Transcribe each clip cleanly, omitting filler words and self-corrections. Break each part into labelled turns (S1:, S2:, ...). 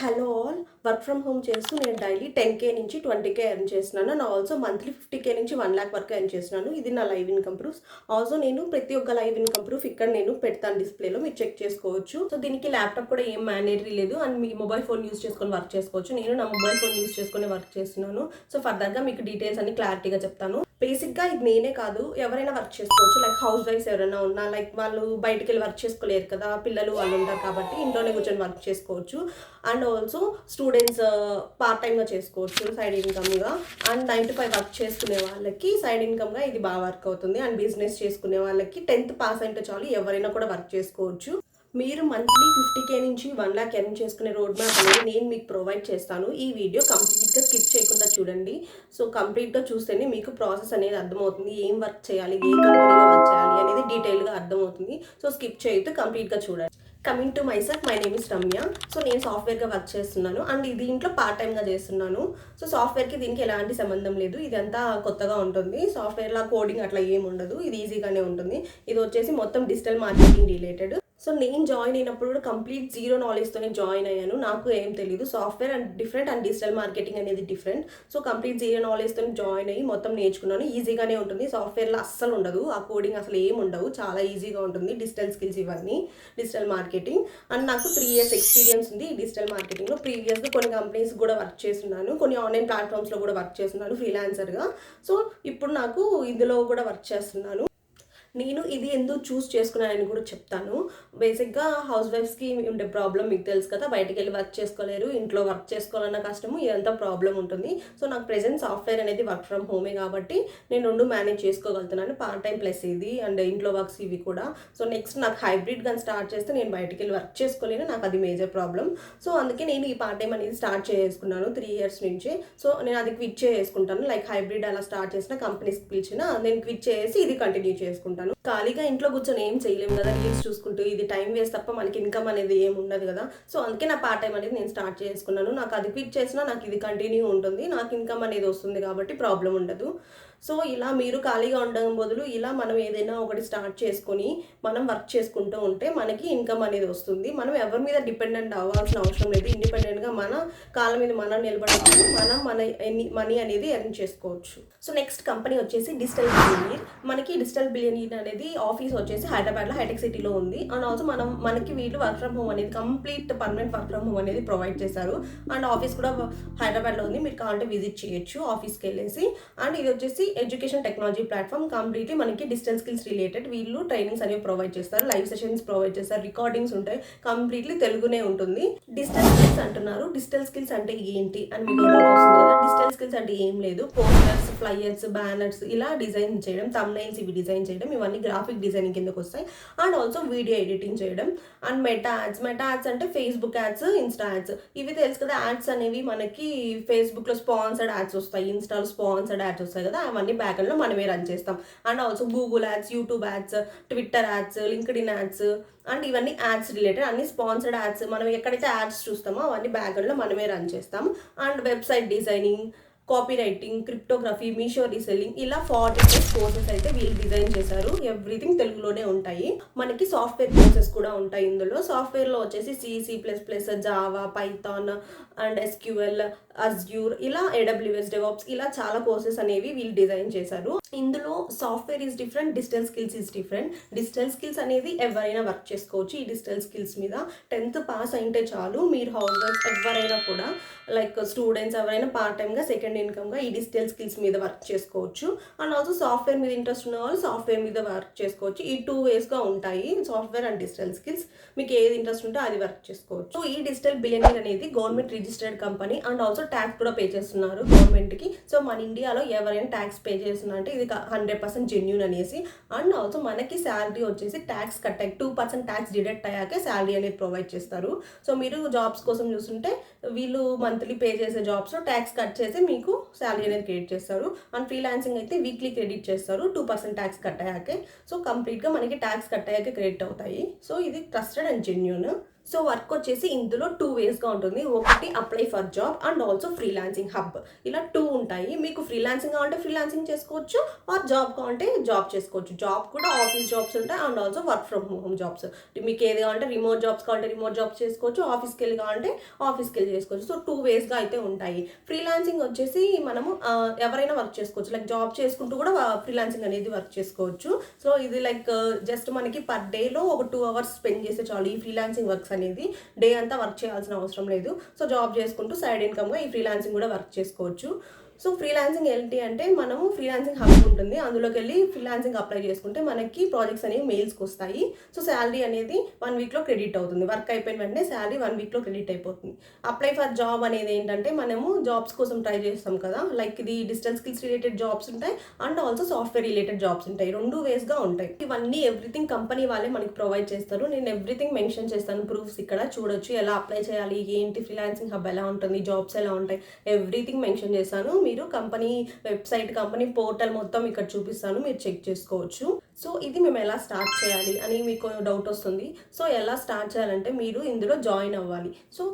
S1: Hello all, work from home చేస్తూ నేను daily 10K నుంచి 20K ఎర్న్ చేస్తున్నాను. అండ్ ఆల్సో మంత్లీ 50K నుంచి 1 lakh వరకు ఎర్న్ చేస్తున్నాను. ఇది నా లైవ్ ఇన్కమ్ ప్రూఫ్. ఆల్సో నేను ప్రతి ఒక్క లైవ్ ఇన్కమ్ ప్రూఫ్ ఇక్కడ నేను పెడతాను డిస్ప్లేలో, మీరు చెక్ చేసుకోవచ్చు. సో దీనికి ల్యాప్టాప్ కూడా ఏం మ్యాండేటరీ లేదు and me mobile phone use చేసుకొని వర్క్ చేసుకోవచ్చు. నేను నా మొబైల్ ఫోన్ యూస్ చేసుకొని వర్క్ చేస్తున్నాను. సో ఫర్దర్గా మీకు డీటెయిల్స్ అన్ని క్లారిటీగా చెప్తాను. బేసిక్గా ఇది నేనే కాదు, ఎవరైనా వర్క్ చేసుకోవచ్చు. లైక్ హౌస్ వైఫ్స్ ఎవరైనా ఉన్నా, లైక్ వాళ్ళు బయటికి వెళ్ళి వర్క్ చేసుకోలేరు కదా, పిల్లలు వాళ్ళు ఉంటారు కాబట్టి ఇంట్లోనే కూర్చొని వర్క్ చేసుకోవచ్చు. అండ్ ఆల్సో స్టూడెంట్స్ పార్ట్ టైమ్గా చేసుకోవచ్చు సైడ్ ఇన్కమ్గా. అండ్ 9 to 5 వర్క్ చేసుకునే వాళ్ళకి సైడ్ ఇన్కమ్గా ఇది బాగా వర్క్ అవుతుంది. అండ్ బిజినెస్ చేసుకునే వాళ్ళకి 10th పాస్ అయితే చాలు, ఎవరైనా కూడా వర్క్ చేసుకోవచ్చు. మీరు మంత్లీ 50K నుంచి 1 lakh ఎర్న్ చేసుకునే రోడ్ మ్యాప్ అనేది నేను మీకు ప్రొవైడ్ చేస్తాను. ఈ వీడియో కంప్లీట్గా స్కిప్ చేయకుండా చూడండి. సో కంప్లీట్గా చూస్తేనే మీకు ప్రాసెస్ అనేది అర్థమవుతుంది. ఏం వర్క్ చేయాలి, ఏ కంపెనీలో వర్క్ చేయాలి అనేది డీటెయిల్గా అర్థమవుతుంది. సో స్కిప్ చేయొద్దు, కంప్లీట్గా చూడండి. Coming to my self, my name is Ramya. So నేను సాఫ్ట్వేర్గా వర్క్ చేస్తున్నాను అండ్ దీంట్లో పార్ట్ టైమ్గా చేస్తున్నాను. సో సాఫ్ట్వేర్కి దీనికి ఎలాంటి సంబంధం లేదు, ఇదంతా కొత్తగా ఉంటుంది. సాఫ్ట్వేర్లో కోడింగ్ అట్లా ఏమి ఉండదు, ఇది ఈజీగానే ఉంటుంది. ఇది వచ్చేసి మొత్తం డిజిటల్ మార్కెటింగ్ రిలేటెడ్. సో నేను జాయిన్ అయినప్పుడు కూడా కంప్లీట్ జీరో నాలెడ్జ్తోనే జాయిన్ అయ్యాను. నాకు ఏం తెలియదు, software and different and digital marketing అనేది డిఫరెంట్. సో కంప్లీట్ జీరో నాలెడ్జ్తో జాయిన్ అయ్యి మొత్తం నేర్చుకున్నాను. ఈజీగానే ఉంటుంది, సాఫ్ట్వేర్లో అస్సలు ఉండదు, ఆ కోడింగ్ అసలు ఏమి ఉండవు, చాలా ఈజీగా ఉంటుంది. డిజిటల్ స్కిల్స్ ఇవన్నీ, డిజిటల్ మార్కెటింగ్. అండ్ నాకు 3 years ఎక్స్పీరియన్స్ ఉంది ఈ డిజిటల్ మార్కెటింగ్లో. ప్రీవియస్గా కొన్ని కంపెనీస్ కూడా వర్క్ చేస్తున్నాను, కొన్ని ఆన్లైన్ ప్లాట్ఫామ్స్లో కూడా వర్క్ చేస్తున్నాను ఫ్రీలాన్సర్గా. సో ఇప్పుడు నాకు ఇందులో కూడా వర్క్ చేస్తున్నాను. నేను ఇది ఎందుకు చూస్ చేసుకున్నానని కూడా చెప్తాను. బేసిక్గా హౌస్ వైఫ్స్కి ఉండే ప్రాబ్లం మీకు తెలుసు కదా, బయటికి వెళ్ళి వర్క్ చేసుకోలేరు, ఇంట్లో వర్క్ చేసుకోవాలన్న కష్టము, ఇదంతా ప్రాబ్లం ఉంటుంది. సో నాకు ప్రెజెంట్ సాఫ్ట్వేర్ అనేది వర్క్ ఫ్రమ్ హోమే కాబట్టి నేను 2 మేనేజ్ చేసుకోగలుగుతున్నాను, పార్ట్ టైం ప్లస్ ఇది అండ్ ఇంట్లో వర్క్స్ ఇవి కూడా. సో నెక్స్ట్ నాకు హైబ్రిడ్ కానీ స్టార్ట్ చేస్తే నేను బయటికి వెళ్ళి వర్క్ చేసుకోలేను, నాకు అది మేజర్ ప్రాబ్లం. సో అందుకే నేను ఈ పార్ట్ టైం అనేది స్టార్ట్ చేసుకున్నాను 3 years నుంచి. సో నేను అది క్విట్ చేసుకుంటాను, లైక్ హైబ్రిడ్ అలా స్టార్ట్ చేసిన కంపెనీస్కి పిలిచిన నేను క్విట్ చేసి ఇది కంటిన్యూ చేసుకుంటాను. ఖాళీగా ఇంట్లో కూర్చొని ఏం చేయలేము కదా, రీల్స్ చూసుకుంటూ, ఇది టైం వేస్ట్ తప్ప మనకి ఇన్కమ్ అనేది ఏమి ఉండదు కదా. సో అందుకే నా పార్ట్ టైం అనేది నేను స్టార్ట్ చేసుకున్నాను. నాకు అది క్విట్ చేసినా నాకు ఇది కంటిన్యూ ఉంటుంది, నాకు ఇన్కమ్ అనేది వస్తుంది కాబట్టి ప్రాబ్లం ఉండదు. సో ఇలా మీరు ఖాళీగా ఉండడం బదులు ఇలా మనం ఏదైనా ఒకటి స్టార్ట్ చేసుకొని మనం వర్క్ చేసుకుంటూ ఉంటే మనకి ఇన్కమ్ అనేది వస్తుంది. మనం ఎవరి మీద డిపెండెంట్ అవ్వాల్సిన అవసరం లేదు, ఇండిపెండెంట్గా మన కాళ్ళ మీద మనం నిలబడవచ్చు, మనం మన మనీ అనేది ఎర్న్ చేసుకోవచ్చు. సో నెక్స్ట్ కంపెనీ వచ్చేసి డిజిటల్ బిలియనీర్. మనకి డిజిటల్ బిలియనీర్ అనేది ఆఫీస్ వచ్చేసి హైదరాబాద్లో హైటెక్ సిటీలో ఉంది. అండ్ ఆల్సో మనకి వీళ్ళు వర్క్ ఫ్రమ్ హోమ్ అనేది complete permanent work from home అనేది ప్రొవైడ్ చేశారు. అండ్ ఆఫీస్ కూడా హైదరాబాద్లో ఉంది, మీరు కావాలంటే విజిట్ చేయొచ్చు ఆఫీస్కి వెళ్ళేసి. అండ్ ఇది వచ్చేసి ఎడ్యుకేషన్ టెక్నాలజీ ప్లాట్ఫామ్, కంప్లీట్లీ మనకి డిజిటల్ స్కిల్స్ రిలేటెడ్. వీళ్ళు ట్రైనింగ్స్ అనేవి ప్రొవైడ్ చేస్తారు, లైవ్ సెషన్స్ ప్రొవైడ్ చేస్తారు, రికార్డింగ్స్ ఉంటాయి, కంప్లీట్లీ తెలుగునే ఉంటుంది. డిజిటల్ స్కిల్స్ అంటున్నారు, డిజిటల్ స్కిల్స్ అంటే ఏంటి అని మీకు డౌట్ వస్తుంది కదా. డిజిటల్ స్కిల్స్ అంటే ఏం లేదు, పోస్టర్స్, ఫ్లైయర్స్, బ్యానర్స్ ఇలా డిజైన్ చేయడం, థంబ్నైల్స్ ఇవి డిజైన్ చేయడం, ఇవన్నీ గ్రాఫిక్ డిజైనింగ్ కిందకు వస్తాయి. అండ్ ఆల్సో వీడియో ఎడిటింగ్ చేయడం. అండ్ మెటా యాడ్స్ అంటే ఫేస్బుక్ యాడ్స్, ఇన్స్టా యాడ్స్, ఇవి తెలుసు కదా. యాడ్స్ అనేవి మనకి ఫేస్బుక్లో స్పాన్సర్డ్ యాడ్స్ వస్తాయి, ఇన్స్టాలో స్పాన్సర్డ్ యాడ్స్ వస్తాయి కదా, అవన్నీ బ్యాక్ఎండ్లో మనమే రన్ చేస్తాం. And also Google ads, YouTube ads, Twitter ads, LinkedIn ads, and ఇవన్నీ యాడ్స్ రిలేటెడ్, అన్ని స్పాన్సర్డ్ యాడ్స్. మనం ఎక్కడైతే యాడ్స్ చూస్తామో అవన్నీ బ్యాక్ఎండ్లో మనమే రన్ చేస్తాం. And website designing, copy writing, cryptography, Meesho reselling, ఇలా 40+ కోర్సెస్ అయితే వీళ్ళు డిజైన్ చేశారు. ఎవ్రీథింగ్ తెలుగులోనే ఉంటాయి. మనకి సాఫ్ట్వేర్ కోర్సెస్ కూడా ఉంటాయి ఇందులో. సాఫ్ట్వేర్లో వచ్చేసి C++, Java, Python and SQL, Azure, ఇలా AWS, డెవాప్స్, ఇలా చాలా కోర్సెస్ అనేవి వీళ్ళు డిజైన్ చేశారు. ఇందులో software is different, digital skills is different. Digital skills అనేది ఎవరైనా వర్క్ చేసుకోవచ్చు. ఈ డిజిటల్ స్కిల్స్ మీద 10th పాస్ అయితే చాలు, మీరు హౌస్ వైఫ్ ఎవరైనా కూడా, లైక్ స్టూడెంట్స్ ఎవరైనా పార్ట్ టైమ్గా సెకండ్ ఇన్కమ్గా ఈ డిజిటల్ స్కిల్స్ మీద వర్క్ చేసుకోవచ్చు. అండ్ ఆల్సో సాఫ్ట్వేర్ మీద ఇంట్రెస్ట్ ఉన్న వాళ్ళు సాఫ్ట్వేర్ మీద వర్క్ చేసుకోవచ్చు. ఈ 2 waysగా ఉంటాయి, సాఫ్ట్వేర్ అండ్ డిజిటల్ స్కిల్స్. మీకు ఏది ఇంట్రెస్ట్ ఉంటే అది వర్క్ చేసుకోవచ్చు. ఈ డిజిటల్ బిలియనీర్ అనేది government registered company and also tax కూడా పే చేస్తున్నారు గవర్నమెంట్కి. సో మన ఇండియాలో ఎవరైనా ట్యాక్స్ పే చేస్తున్నా అంటే ఇది 100% జెన్యూన్ అనేసి. అండ్ ఆల్సో మనకి శాలరీ వచ్చేసి ట్యాక్స్ కట్ అయ్యి 2% ట్యాక్స్ డిడక్ట్ అయ్యాకే శాలరీ అనేది ప్రొవైడ్ చేస్తారు. సో మీరు జాబ్స్ కోసం చూస్తుంటే వీళ్ళు మంత్లీ పే చేసే జాబ్స్లో ట్యాక్స్ కట్ చేసి మీకు శాలరీ అనేది క్రెడిట్ చేస్తారు. అండ్ ఫ్రీలాన్సింగ్ అయితే వీక్లీ క్రెడిట్ చేస్తారు 2% ట్యాక్స్ కట్ అయ్యాకే. సో కంప్లీట్గా మనకి ట్యాక్స్ కట్ అయ్యాకే క్రెడిట్ అవుతాయి. సో ఇది trusted and genuine. So work వచ్చేసి ఇందులో 2 వేస్‌గా ఉంటుంది. ఒకటి apply for job and also freelancing hub. ఇలా 2 ఉంటాయి. మీకు ఫ్రీలాన్సింగ్ కావాలంటే ఫ్రీలాన్సింగ్ చేసుకోవచ్చు. ఆర్ జాబ్ కావాలంటే జాబ్ చేసుకోవచ్చు. జాబ్ కూడా ఆఫీస్ జాబ్స్ ఉంటాయి and also work from home jobs. మీకు ఏది కావాలంటే రిమోట్ జాబ్స్ కావాలంటే రిమోట్ జాబ్స్ చేసుకోవచ్చు. ఆఫీస్‌కెళ్ళి కావాలంటే ఆఫీస్‌కెళ్ళి చేసుకోవచ్చు. సో 2 వేస్‌గా అయితే ఉంటాయి. ఫ్రీలాన్సింగ్ వచ్చేసి మనము ఎవరైనా వర్క్ చేసుకోవచ్చు. లైక్ జాబ్ చేసుకుంటూ కూడా ఫ్రీలాన్సింగ్ అనేది వర్క్ చేసుకోవచ్చు. సో ఇది లైక్ జస్ట్ మనకి పర్ డేలో ఒక 2 అవర్స్ స్పెండ్ చేస్తే చాలు. ఈ ఫ్రీలాన్సింగ్ వర్క్స్ అనేది డే అంతా వర్క్ చేయాల్సిన అవసరం లేదు. సో జాబ్ చేసుకుంటూ సైడ్ ఇన్కమ్గా ఈ ఫ్రీలాన్సింగ్ కూడా వర్క్ చేసుకోవచ్చు. సో ఫ్రీలాన్సింగ్ ఏంటి అంటే మనము ఫ్రీలాన్సింగ్ హబ్ ఉంటుంది. అందులోకి వెళ్ళి ఫ్రీలాన్సింగ్ అప్లై చేసుకుంటే మనకి ప్రాజెక్ట్స్ అనేవి మెయిల్స్కి వస్తాయి. సో శాలరీ అనేది 1 వీక్లో క్రెడిట్ అవుతుంది. వర్క్ అయిపోయిన వెంటనే శాలరీ 1 వీక్లో క్రెడిట్ అయిపోతుంది. అప్లై ఫర్ జాబ్ అనేది ఏంటంటే మనము జాబ్స్ కోసం ట్రై చేస్తాం కదా, లైక్ ఇది డిజిటల్ స్కిల్స్ రిలేటెడ్ జాబ్స్ ఉంటాయి and also software related jobs ఉంటాయి. 2 వేస్గా ఉంటాయి. ఇవన్నీ ఎవ్రీథింగ్ కంపెనీ వాళ్ళే మనకి ప్రొవైడ్ చేస్తారు. నేను ఎవ్రీథింగ్ మెన్షన్ చేస్తాను. ప్రూఫ్స్ ఇక్కడ చూడొచ్చు. ఎలా అప్లై చేయాలి, ఏంటి ఫ్రీలాన్సింగ్ హబ్ ఎలా ఉంటుంది, జాబ్స్ ఎలా ఉంటాయి, ఎవ్రీథింగ్ మెన్షన్ చేస్తాను. మీరు కంపెనీ వెబ్సైట్, కంపెనీ పోర్టల్ మొత్తం ఇక్కడ చూపిస్తాను, మీరు చెక్ చేసుకోవచ్చు. సో ఇది మేము ఎలా స్టార్ట్ చేయాలి అని మీకు డౌట్ వస్తుంది. సో ఎలా స్టార్ట్ చేయాలంటే మీరు ఇందులో జాయిన్ అవ్వాలి. సో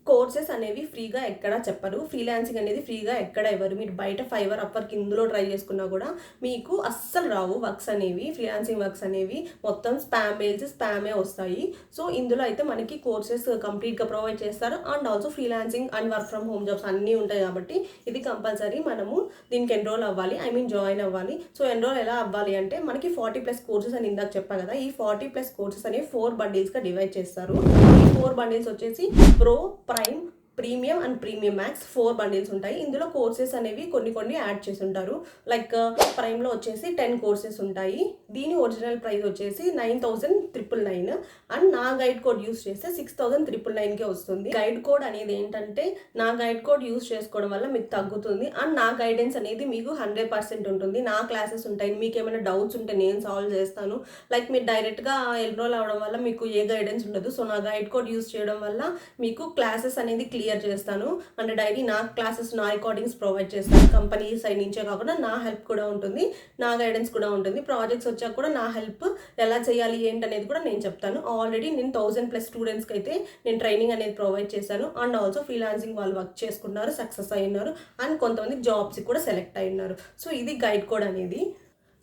S1: కోర్సెస్ అనేవి ఫ్రీగా ఎక్కడ చెప్పరు. ఫ్రీలాన్సింగ్ అనేది ఫ్రీగా ఎక్కడ ఇవ్వరు. మీరు బయట ఫైవర్, అప్వర్క్ ఇందులో ట్రై చేసుకున్నా కూడా మీకు అస్సలు రావు వర్క్స్ అనేవి. ఫ్రీలాన్సింగ్ వర్క్స్ అనేవి మొత్తం స్పామ్ మెయిల్స్, స్పామే వస్తాయి. సో ఇందులో అయితే మనకి కోర్సెస్ కంప్లీట్గా ప్రొవైడ్ చేస్తారు and also freelancing and work from home jobs అన్నీ ఉంటాయి కాబట్టి ఇది కంపల్సరీ మనము దీనికి ఎన్రోల్ అవ్వాలి, జాయిన్ అవ్వాలి. సో ఎన్రోల్ ఎలా అవ్వాలి అంటే మనకి 40+ కోర్సెస్ అని ఇందాక చెప్పా కదా, ఈ 40+ కోర్సెస్ అనేవి 4 బండిల్స్గా డివైడ్ చేస్తారు. ఈ 4 బండిల్స్ వచ్చేసి pro, prime, premium and premium max 4 bundles ఉంటాయి. ఇందులో కోర్సెస్ అనేవి కొన్ని యాడ్ చేసి ఉంటారు. లైక్ ప్రైమ్లో వచ్చేసి 10 కోర్సెస్ ఉంటాయి. దీని ఒరిజినల్ ప్రైస్ వచ్చేసి 9,999 అండ్ నా గైడ్ కోడ్ యూస్ చేస్తే 6,999కే వస్తుంది. గైడ్ కోడ్ అనేది ఏంటంటే నా గైడ్ కోడ్ యూస్ చేసుకోవడం వల్ల మీకు తగ్గుతుంది అండ్ నా గైడెన్స్ అనేది మీకు 100% ఉంటుంది. నా క్లాసెస్ ఉంటాయి. మీకు ఏమైనా డౌట్స్ ఉంటే నేను సాల్వ్ చేస్తాను. లైక్ మీరు డైరెక్ట్గా ఎన్రోల్ అవ్వడం వల్ల మీకు ఏ గైడెన్స్ ఉండదు. సో నా గైడ్ కోడ్ యూస్ చేయడం వల్ల మీకు క్లాసెస్ అనేది క్లియర్ చేస్తాను అండ్ డైలీ నా క్లాసెస్, నా రికార్డింగ్స్ ప్రొవైడ్ చేస్తాను. కంపెనీ సైడ్ నుంచే కాకుండా నా హెల్ప్ కూడా ఉంటుంది, నా గైడెన్స్ కూడా ఉంటుంది. ప్రాజెక్ట్స్ వచ్చాక కూడా నా హెల్ప్ ఎలా చేయాలి ఏంటనేది కూడా నేను చెప్తాను. ఆల్రెడీ నేను 1000+ స్టూడెంట్స్కి అయితే నేను ట్రైనింగ్ అనేది ప్రొవైడ్ చేశాను అండ్ ఆల్సో ఫ్రీలాన్సింగ్ వాళ్ళు వర్క్ చేసుకున్నారు, సక్సెస్ అయినారు అండ్ కొంతమంది జాబ్స్ కూడా సెలెక్ట్ అయినారు. సో ఇది గైడ్ కోడ్ అనేది.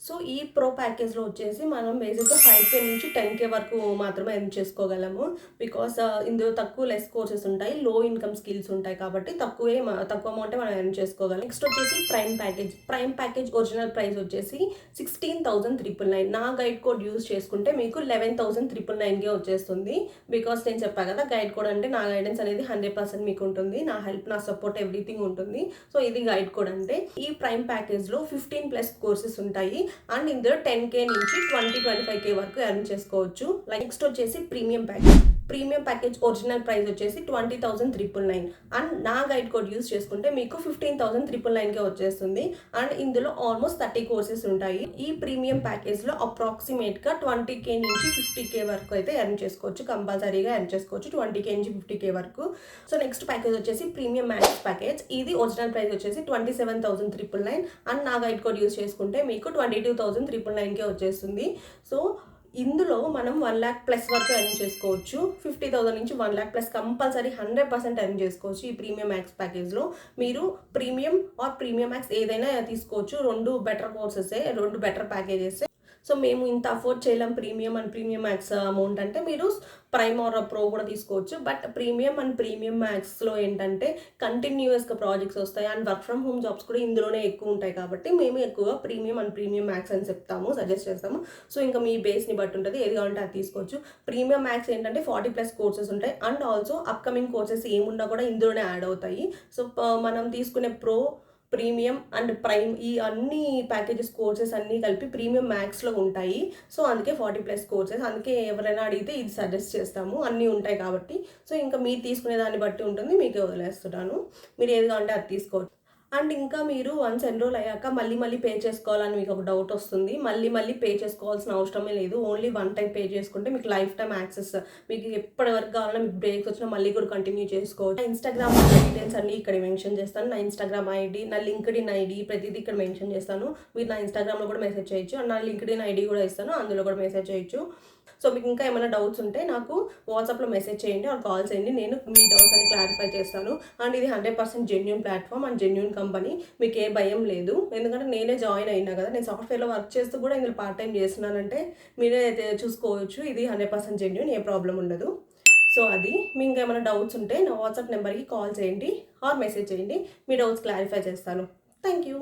S1: సో ఈ ప్రో ప్యాకేజ్లో వచ్చేసి మనం బేసిక్గా 5K నుంచి 10K వరకు మాత్రమే ఎర్న్ చేసుకోగలము. బికాస్ ఇందులో లెస్ కోర్సెస్ ఉంటాయి, లో ఇన్కమ్ స్కిల్స్ ఉంటాయి కాబట్టి తక్కువ అమౌంటే మనం ఎర్న్ చేసుకోగలం. నెక్స్ట్ వచ్చేసి ప్రైమ్ ప్యాకేజ్ ఒరిజినల్ ప్రైస్ వచ్చేసి 16,399. నా గైడ్ కోడ్ యూస్ చేసుకుంటే మీకు 11,399కే వచ్చేస్తుంది. బికాస్ నేను చెప్పా కదా, గైడ్ కోడ్ అంటే నా గైడెన్స్ అనేది 100% మీకు ఉంటుంది, నా హెల్ప్, నా సపోర్ట్ ఎవ్రీథింగ్ ఉంటుంది. సో ఇది గైడ్ కోడ్ అంటే. ఈ ప్రైమ్ ప్యాకేజ్లో 15+ కోర్సెస్ ఉంటాయి అండ్ ఇందులో 10K నుంచి 20-25K వరకు ఎర్న్ చేసుకోవచ్చు. నెక్స్ట్ వచ్చేసి ప్రీమియం ప్యాకేజ్ ఒరిజినల్ ప్రైస్ వచ్చేసి 20,399 అండ్ నా గైడ్ కోడ్ యూస్ చేసుకుంటే మీకు 15,399కే వచ్చేస్తుంది అండ్ ఇందులో ఆల్మోస్ట్ 30 కోర్సెస్ ఉంటాయి. ఈ ప్రీమియం ప్యాకేజ్లో అప్రాక్సిమేట్గా 20K నుంచి 50K వరకు అయితే ఎర్న్ చేసుకోవచ్చు. కంపల్సరీగా ఎర్న్ చేసుకోవచ్చు 20K నుంచి 50K వరకు. సో నెక్స్ట్ ప్యాకేజ్ వచ్చేసి ప్రీమియం మ్యాక్స్ ప్యాకేజ్. ఇది ఒరిజినల్ ప్రైస్ వచ్చేసి 27,399 అండ్ నా గైడ్ కోడ్ యూస్ చేసుకుంటే మీకు 22,399కే వచ్చేస్తుంది. సో ఇందులో మనం 1 lakh+ వరకు ఎర్న్ చేసుకోవచ్చు. 50,000 నుంచి 1 lakh+ కంపల్సరీ 100% ఎర్న్ చేసుకోవచ్చు. ఈ ప్రీమియం మ్యాక్స్ ప్యాకేజ్లో మీరు ప్రీమియం ఆర్ ప్రీమియం మ్యాక్స్ ఏదైనా తీసుకోవచ్చు. 2 బెటర్ కోర్సెసే, 2 బెటర్ ప్యాకేజెస్. సో మేము ఇంత అఫోర్డ్ చేయలేం premium and premium max amount అంటే మీరు ప్రైమ్ ఆర్ ప్రో కూడా తీసుకోవచ్చు. బట్ ప్రీమియం అండ్ ప్రీమియం మ్యాక్స్లో ఏంటంటే కంటిన్యూస్గా ప్రాజెక్ట్స్ వస్తాయి and work from home jobs కూడా ఇందులోనే ఎక్కువ ఉంటాయి కాబట్టి మేము ఎక్కువ ప్రీమియం అండ్ ప్రీమియం మ్యాక్స్ అని చెప్తాము, సజెస్ట్ చేస్తాము. సో ఇంకా మీ బేస్ని బట్టి ఉంటుంది, ఏది కావాలంటే అది తీసుకోవచ్చు. ప్రీమియం మ్యాక్స్ ఏంటంటే 40+ కోర్సెస్ ఉంటాయి అండ్ ఆల్సో అప్కమింగ్ కోర్సెస్ ఏమున్నా కూడా ఇందులోనే యాడ్ అవుతాయి. సో మనం తీసుకునే ప్రో, ప్రీమియం అండ్ ప్రైమ్ ఈ అన్ని ప్యాకేజెస్ కోర్సెస్ అన్నీ కలిపి ప్రీమియం మ్యాక్స్లో ఉంటాయి. సో అందుకే 40+ కోర్సెస్. అందుకే ఎవరైనా అడిగితే ఇది సజెస్ట్ చేస్తాము, అన్నీ ఉంటాయి కాబట్టి. సో ఇంకా మీరు తీసుకునే దాన్ని బట్టి ఉంటుంది, మీకు వదిలేస్తున్నాను. మీరు ఏది కావాలంటే అది తీసుకోవచ్చు. అండ్ ఇంకా మీరు వన్స్ ఎన్రోల్ అయ్యాక మళ్ళీ పే చేసుకోవాలని మీకు ఒక డౌట్ వస్తుంది. మళ్ళీ పే చేసుకోవాల్సిన అవసరమే లేదు. ఓన్లీ 1 టైం పే చేసుకుంటే మీకు లైఫ్ టైం యాక్సెస్, మీకు ఎప్పటి వరకు కావాలన్నా మీకు బ్రేక్స్ వచ్చినా మళ్ళీ కూడా కంటిన్యూ చేసుకోవచ్చు. ఇన్స్టాగ్రామ్ డీటెయిల్స్ అన్ని ఇక్కడ మెన్షన్ చేస్తాను. నా ఇన్స్టాగ్రామ్ ఐడి, నా లింక్డ్ఇన్ ఐడి ప్రతిదీ ఇక్కడ మెన్షన్ చేస్తాను. మీరు నా ఇన్స్టాగ్రామ్లో కూడా మెసేజ్ చేయొచ్చు అండ్ నా లింక్డ్ఇన్ ఐడి కూడా ఇస్తాను, అందులో కూడా మెసేజ్ చేయొచ్చు. సో మీకు ఇంకా ఏమైనా డౌట్స్ ఉంటే నాకు వాట్సాప్లో మెసేజ్ చేయండి ఆర్ కాల్ చేయండి. నేను మీ డౌట్స్ అన్ని క్లారిఫై చేస్తాను. అండ్ ఇది 100% genuine platform and genuine company. మీకు ఏ భయం లేదు. ఎందుకంటే నేనే జాయిన్ అయినా కదా, నేను సాఫ్ట్వేర్లో వర్క్ చేస్తూ కూడా ఇందులో పార్ట్ టైం చేస్తున్నానంటే మీరే అయితే చూసుకోవచ్చు. ఇది 100% జెన్యూన్, ఏ ప్రాబ్లం ఉండదు. సో అది మీకు ఇంకేమైనా డౌట్స్ ఉంటే నా వాట్సాప్ నెంబర్కి కాల్ చేయండి ఆర్ మెసేజ్ చేయండి. మీ డౌట్స్ క్లారిఫై చేస్తాను. Thank you.